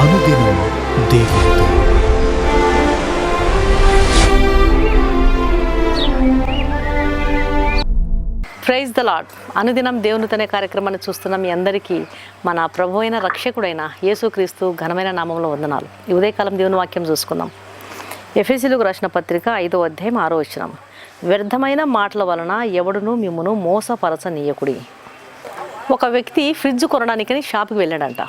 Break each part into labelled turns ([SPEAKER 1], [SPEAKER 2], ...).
[SPEAKER 1] అనుదినం దేవునితో.
[SPEAKER 2] Praise the lord. అనుదినం దేవునితోనే కార్యక్రమాన్ని చూస్తున్న మీ అందరికీ మన ప్రభు అయిన రక్షకుడైన యేసుక్రీస్తు ఘనమైన నామంలో వందనాలు. ఈ ఉదయకాలం దేవుని వాక్యం చూసుకుందాం. ఎఫెసీయులకు రాసిన పత్రిక 5వ అధ్యాయం 6వ వచనం. వ్యర్థమైన మాటల వలన ఎవడును మిమ్మును మోసపరచనీయకుడి. ఒక వ్యక్తి ఫ్రిడ్జ్ కొనడానికని షాప్కి వెళ్ళాడంట.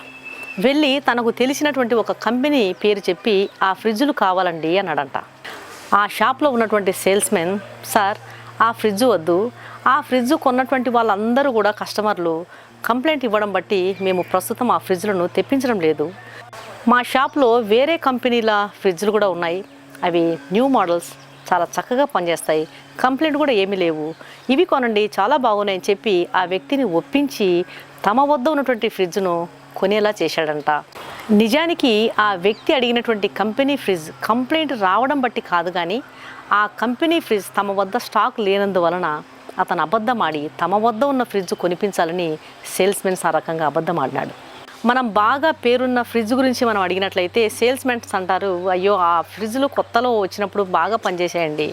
[SPEAKER 2] వెళ్ళి తనకు తెలిసినటువంటి ఒక కంపెనీ పేరు చెప్పి ఆ ఫ్రిడ్జ్లు కావాలండి అన్నాడంట. ఆ షాప్లో ఉన్నటువంటి సేల్స్మెన్, సార్ ఆ ఫ్రిడ్జ్ వద్దు, ఆ ఫ్రిడ్జ్ కొన్నటువంటి వాళ్ళందరూ కూడా కస్టమర్లు కంప్లైంట్ ఇవ్వడం బట్టి మేము ప్రస్తుతం ఆ ఫ్రిడ్జ్లను తెప్పించడం లేదు. మా షాప్లో వేరే కంపెనీల ఫ్రిడ్జ్లు కూడా ఉన్నాయి, అవి న్యూ మోడల్స్, చాలా చక్కగా పనిచేస్తాయి, కంప్లైంట్ కూడా ఏమీ లేవు, ఇవి కొనండి చాలా బాగున్నాయని చెప్పి ఆ వ్యక్తిని ఒప్పించి తమ వద్ద ఉన్నటువంటి ఫ్రిడ్జ్ను కొనేలా చేశాడంట. నిజానికి ఆ వ్యక్తి అడిగినటువంటి కంపెనీ ఫ్రిడ్జ్ కంప్లైంట్ రావడం బట్టి కాదు, కానీ ఆ కంపెనీ ఫ్రిడ్జ్ తమ వద్ద స్టాక్ లేనందువలన అతను అబద్ధమాడి తమ వద్ద ఉన్న ఫ్రిడ్జ్ కొనిపించాలని సేల్స్మెన్స్ ఆ రకంగా అబద్ధమాడినాడు. మనం బాగా పేరున్న ఫ్రిడ్జ్ గురించి మనం అడిగినట్లయితే సేల్స్మెన్స్ అంటారు, అయ్యో ఆ ఫ్రిడ్జ్లు కొత్తలో వచ్చినప్పుడు బాగా పనిచేసాయండి,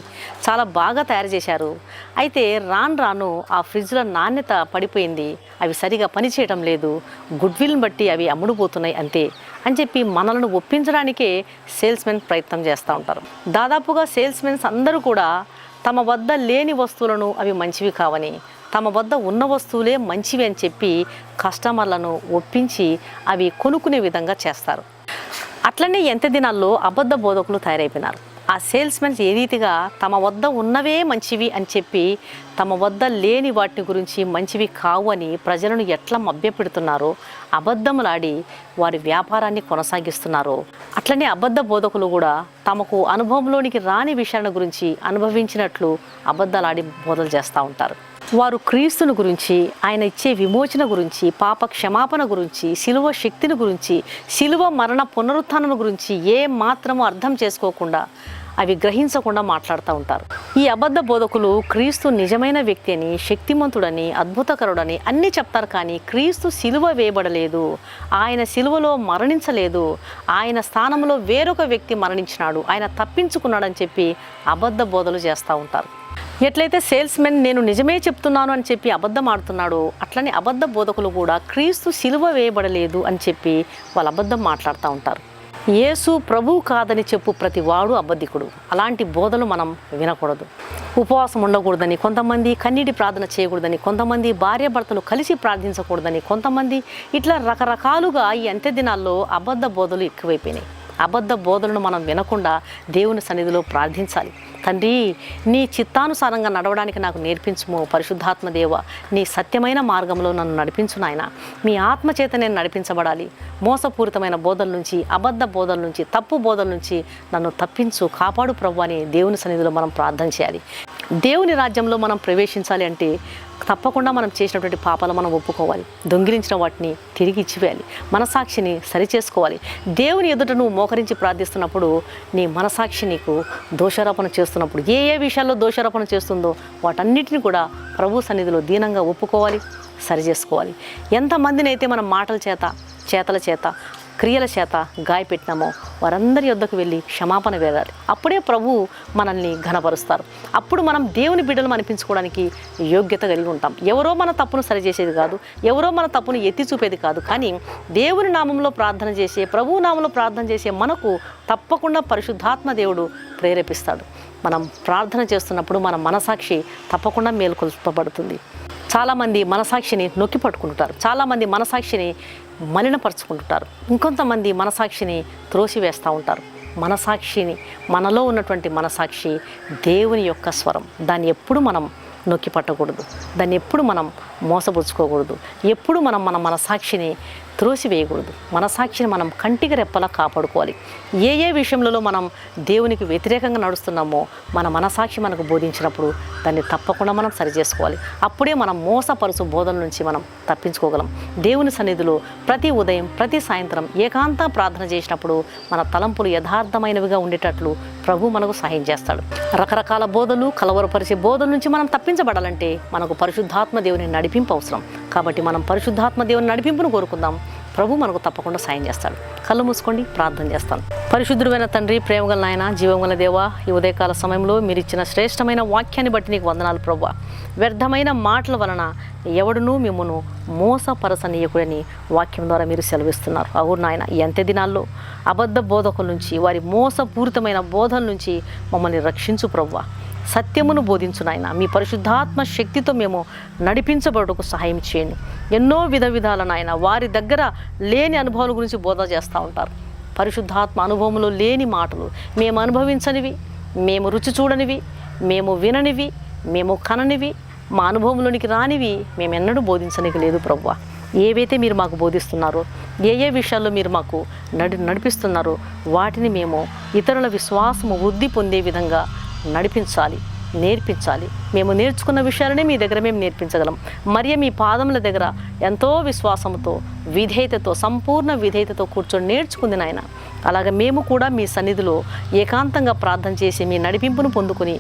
[SPEAKER 2] చాలా బాగా తయారు చేశారు, అయితే రాను రాను ఆ ఫ్రిడ్జ్ల నాణ్యత పడిపోయింది, అవి సరిగా పనిచేయడం లేదు, గుడ్విల్ని బట్టి అవి అమ్ముడుపోతున్నాయి అంతే అని చెప్పి మనలను ఒప్పించడానికే సేల్స్మెన్ ప్రయత్నం చేస్తూ ఉంటారు. దాదాపుగా సేల్స్మెన్స్ అందరూ కూడా తమ వద్ద లేని వస్తువులను అవి మంచివి కావని, తమ వద్ద ఉన్న వస్తువులే మంచివి అని చెప్పి కస్టమర్లను ఒప్పించి అవి కొనుక్కునే విధంగా చేస్తారు. అట్లనే ఎంత దినాల్లో అబద్ధ బోధకులు తయారైపోయినారు. ఆ సేల్స్మెన్స్ ఏ రీతిగా తమ వద్ద ఉన్నవే మంచివి అని చెప్పి తమ వద్ద లేని వాటి గురించి మంచివి కావు అని ప్రజలను ఎట్లా మభ్యపెడుతున్నారో, అబద్ధములాడి వారి వ్యాపారాన్ని కొనసాగిస్తున్నారో, అట్లనే అబద్ధ బోధకులు కూడా తమకు అనుభవంలోనికి రాని విషయాల గురించి అనుభవించినట్లు అబద్ధాలాడి బోధలు చేస్తూ ఉంటారు. వారు క్రీస్తుని గురించి, ఆయన ఇచ్చే విమోచన గురించి, పాప క్షమాపణ గురించి, శిలువ శక్తిని గురించి, శిలువ మరణ పునరుత్థానం గురించి ఏ మాత్రము అర్థం చేసుకోకుండా, అవి గ్రహించకుండా మాట్లాడుతూ ఉంటారు. ఈ అబద్ధ బోధకులు క్రీస్తు నిజమైన వ్యక్తి అని, శక్తిమంతుడని, అద్భుతకరుడని అన్నీ చెప్తారు, కానీ క్రీస్తు శిలువ వేయబడలేదు, ఆయన శిలువలో మరణించలేదు, ఆయన స్థానంలో వేరొక వ్యక్తి మరణించినాడు, ఆయన తప్పించుకున్నాడని చెప్పి అబద్ధ బోధలు చేస్తూ ఉంటారు. ఎట్లయితే సేల్స్మెన్ నేను నిజమే చెప్తున్నాను అని చెప్పి అబద్ధం ఆడుతున్నాడు, అట్లనే అబద్ధ బోధకులు కూడా క్రీస్తు శిలువ వేయబడలేదు అని చెప్పి వాళ్ళు అబద్ధం మాట్లాడుతూ ఉంటారు. యేసు ప్రభు కాదని చెప్పు ప్రతి వాడు అబద్ధికుడు. అలాంటి బోధలు మనం వినకూడదు. ఉపవాసం ఉండకూడదని కొంతమంది, కన్నీటి ప్రార్థన చేయకూడదని కొంతమంది, భార్యాభర్తలు కలిసి ప్రార్థించకూడదని కొంతమంది, ఇట్లా రకరకాలుగా ఈ అంత్య దినాల్లో అబద్ధ బోధలు ఎక్కువైపోయినాయి. అబద్ధ బోధలను మనం వినకుండా దేవుని సన్నిధిలో ప్రార్థించాలి. తండ్రి, నీ చిత్తానుసారంగా నడవడానికి నాకు నేర్పించుము, పరిశుద్ధాత్మ దేవ, నీ సత్యమైన మార్గంలో నన్ను నడిపించు నాయన, మీ ఆత్మచేత నేను నడిపించబడాలి, మోసపూరితమైన బోధల నుంచి, అబద్ధ బోధల నుంచి, తప్పు బోధల నుంచి నన్ను తప్పించు, కాపాడు ప్రభు అని దేవుని సన్నిధిలో మనం ప్రార్థన చేయాలి. దేవుని రాజ్యంలో మనం ప్రవేశించాలి అంటే తప్పకుండా మనం చేసినటువంటి పాపాలు మనం ఒప్పుకోవాలి, దొంగిలించిన వాటిని తిరిగి ఇచ్చివేయాలి, మనసాక్షిని సరిచేసుకోవాలి. దేవుని ఎదుట నువ్వు మోకరించి ప్రార్థిస్తున్నప్పుడు నీ మనసాక్షి నీకు దోషారోపణ చేస్తున్నప్పుడు ఏ ఏ విషయాల్లో దోషారోపణ చేస్తుందో వాటన్నిటిని కూడా ప్రభు సన్నిధిలో దీనంగా ఒప్పుకోవాలి, సరిచేసుకోవాలి. ఎంతమందిని అయితే మనం మాటల చేత, చేతల చేత, క్రియల చేత గాయపెట్టినామో వారందరి యొద్దకు వెళ్ళి క్షమాపణ వేడాలి. అప్పుడే ప్రభు మనల్ని ఘనపరుస్తారు. అప్పుడు మనం దేవుని బిడ్డలు అనిపించుకోవడానికి యోగ్యత కలిగి ఉంటాం. ఎవరో మన తప్పును సరిచేసేది కాదు, ఎవరో మన తప్పును ఎత్తి చూపేది కాదు, కానీ దేవుని నామంలో ప్రార్థన చేసే, ప్రభు నామంలో ప్రార్థన చేసే మనకు తప్పకుండా పరిశుద్ధాత్మ దేవుడు ప్రేరేపిస్తాడు. మనం ప్రార్థన చేస్తున్నప్పుడు మన మనసాక్షి తప్పకుండా మేల్కొల్పబడుతుంది. చాలామంది మనసాక్షిని నొక్కి పట్టుకుంటారు, చాలామంది మనసాక్షిని మలినపరుచుకుంటుంటారు, ఇంకొంతమంది మనసాక్షిని త్రోసివేస్తూ ఉంటారు. మనసాక్షిని, మనలో ఉన్నటువంటి మనసాక్షి దేవుని యొక్క స్వరం, దాన్ని ఎప్పుడు మనం నొక్కి పట్టకూడదు, దాన్ని ఎప్పుడు మనం మోసపుచ్చుకోకూడదు, ఎప్పుడు మనం మన మనసాక్షిని త్రోసివేయకూడదు. మనసాక్షిని మనం కంటికి రెప్పలా కాపాడుకోవాలి. ఏ ఏ విషయంలో మనం దేవునికి వ్యతిరేకంగా నడుస్తున్నామో మన మనసాక్షి మనకు బోధించినప్పుడు దాన్ని తప్పకుండా మనం సరిచేసుకోవాలి. అప్పుడే మనం మోసపరుచు బోధల నుంచి మనం తప్పించుకోగలం. దేవుని సన్నిధిలో ప్రతి ఉదయం, ప్రతి సాయంత్రం ఏకాంత ప్రార్థన చేసినప్పుడు మన తలంపులు యథార్థమైనవిగా ఉండేటట్లు ప్రభు మనకు సహాయం చేస్తాడు. రకరకాల బోధలు, కలవరపరిచే బోధల నుంచి మనం తప్పించబడాలంటే మనకు పరిశుద్ధాత్మ దేవుని నడిపింపు అవసరం. కాబట్టి మనం పరిశుద్ధాత్మ దేవుని నడిపింపును కోరుకుందాం. ప్రభు మనకు తప్పకుండా సాయం చేస్తాడు. కళ్ళు మూసుకోండి, ప్రార్థన చేస్తాను. పరిశుద్ధుడైన తండ్రి, ప్రేమగల నాయన, జీవంగల దేవా, ఈ ఉదయకాల సమయంలో మీరు ఇచ్చిన శ్రేష్టమైన వాక్యాన్ని బట్టి నీకు వందనాలు ప్రభువా. వ్యర్థమైన మాటల వలన ఎవడునూ మిమ్మను మోసపరచనీయకుడని వాక్యం ద్వారా మీరు సెలవిస్తున్నారు. అవును నాయన, ఈ అంత్య దినాల్లో అబద్ధ బోధకుల నుంచి, వారి మోసపూరితమైన బోధల నుంచి మమ్మల్ని రక్షించు ప్రభువా. సత్యమును బోధించు నాయన. మీ పరిశుద్ధాత్మ శక్తితో మేము నడిపించబడుటకు సహాయం చేయండి. ఎన్నో విధాల నాయన వారి దగ్గర లేని అనుభవాల గురించి బోధ చేస్తూ ఉంటారు. పరిశుద్ధాత్మ అనుభవంలో లేని మాటలు, మేము అనుభవించనివి, మేము రుచి చూడనివి, మేము విననివి, మేము కననివి, మా అనుభవంలోనికి రానివి మేమెన్నడూ బోధించనికి లేదు ప్రభువా. ఏవైతే మీరు మాకు బోధిస్తున్నారో, ఏ విషయాల్లో మీరు మాకు నడిపిస్తున్నారో వాటిని మేము ఇతరుల విశ్వాసము వృద్ధి పొందే విధంగా నడిపించాలి, నేర్పించాలి. మేము నేర్చుకున్న విషయాలనే మీ దగ్గర మేము నేర్పించగలం. మరియు మీ పాదముల దగ్గర ఎంతో విశ్వాసంతో, విధేయతతో, సంపూర్ణ విధేయతతో కూర్చొని నేర్చుకుంది నాయన. అలాగే మేము కూడా మీ సన్నిధిలో ఏకాంతంగా ప్రార్థన చేసి మీ నడిపింపును పొందుకొని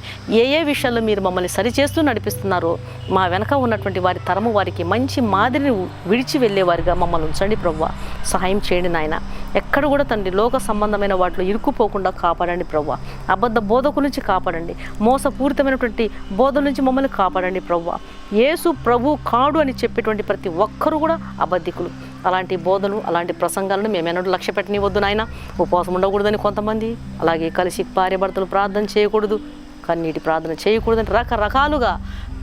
[SPEAKER 2] ఏ విషయాల్లో మీరు మమ్మల్ని సరిచేస్తూ నడిపిస్తున్నారో మా వెనక ఉన్నటువంటి వారి తరము వారికి మంచి మాదిరిని విడిచి వెళ్ళేవారిగా మమ్మల్ని ఉంచండి ప్రభువా. సహాయం చేయండి నాయన. ఎక్కడ కూడా తండ్రి లోక సంబంధమైన వాటిలో ఇరుక్కుపోకుండా కాపాడండి ప్రభువా. అబద్ధ బోధకుల నుంచి కాపాడండి, మోసపూరితమైనటువంటి బోధల నుంచి మమ్మల్ని కాపాడండి ప్రభువా. యేసు ప్రభు కాడు అని చెప్పేటువంటి ప్రతి ఒక్కరూ కూడా అబద్ధికులు. అలాంటి బోధలు, అలాంటి ప్రసంగాలను మేమెన్నడూ లక్ష్య పెట్టనివద్దు నాయన. ఉపవాసం ఉండకూడదని కొంతమంది, అలాగే కలిసి భార్యాభర్తలు ప్రార్థన చేయకూడదు, కన్నీటి ప్రార్థన చేయకూడదని రకరకాలుగా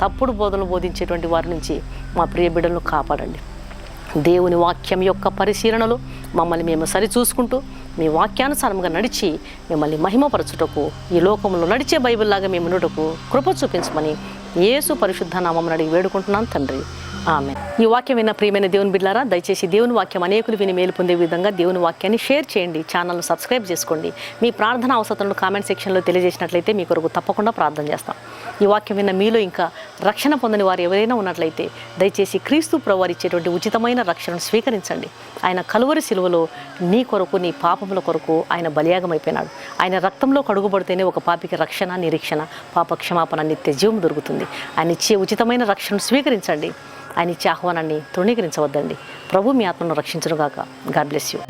[SPEAKER 2] తప్పుడు బోధనలు బోధించేటువంటి వారి నుంచి మా ప్రియ బిడ్డలను కాపాడండి. దేవుని వాక్యం యొక్క పరిశీలనలో మమ్మల్ని మేము సరిచూసుకుంటూ మీ వాక్యానుసారంగా నడిచి మిమ్మల్ని మహిమపరచుటకు, ఈ లోకంలో నడిచే బైబిల్లాగా మేము ఉండటకు కృప చూపించమని యేసు పరిశుద్ధ నామమున అడిగి వేడుకుంటున్నాను తండ్రి, ఆమేన్. ఈ వాక్యం విన్న ప్రియమైన దేవుని బిడ్డలారా, దయచేసి దేవుని వాక్యం అనేకులు విని మేలు పొందే విధంగా దేవుని వాక్యాన్ని షేర్ చేయండి, ఛానల్ను సబ్స్క్రైబ్ చేసుకోండి. మీ ప్రార్థన అవసరాలను కామెంట్ సెక్షన్లో తెలియజేసినట్లయితే మీ కొరకు తప్పకుండా ప్రార్థన చేస్తాం. ఈ వాక్యం విన్న మీలో ఇంకా రక్షణ పొందని వారు ఎవరైనా ఉన్నట్లయితే దయచేసి క్రీస్తు ప్రభువారు ఇచ్చేటువంటి ఉచితమైన రక్షణను స్వీకరించండి. ఆయన కలువరి శిలువలో నీ కొరకు, నీ పాపముల కొరకు ఆయన బలియాగమైపోయినాడు. ఆయన రక్తంలో కడుగుబడితేనే ఒక పాపికి రక్షణ, నిరీక్షణ, పాప క్షమాపణ, నిత్య జీవం దొరుకుతుంది. ఆయన ఇచ్చే ఉచితమైన రక్షణను స్వీకరించండి. ఆయన ఇచ్చే ఆహ్వానాన్ని తృణీకరించవద్దండి. ప్రభు మీ ఆత్మను రక్షించునుగాక. God bless you.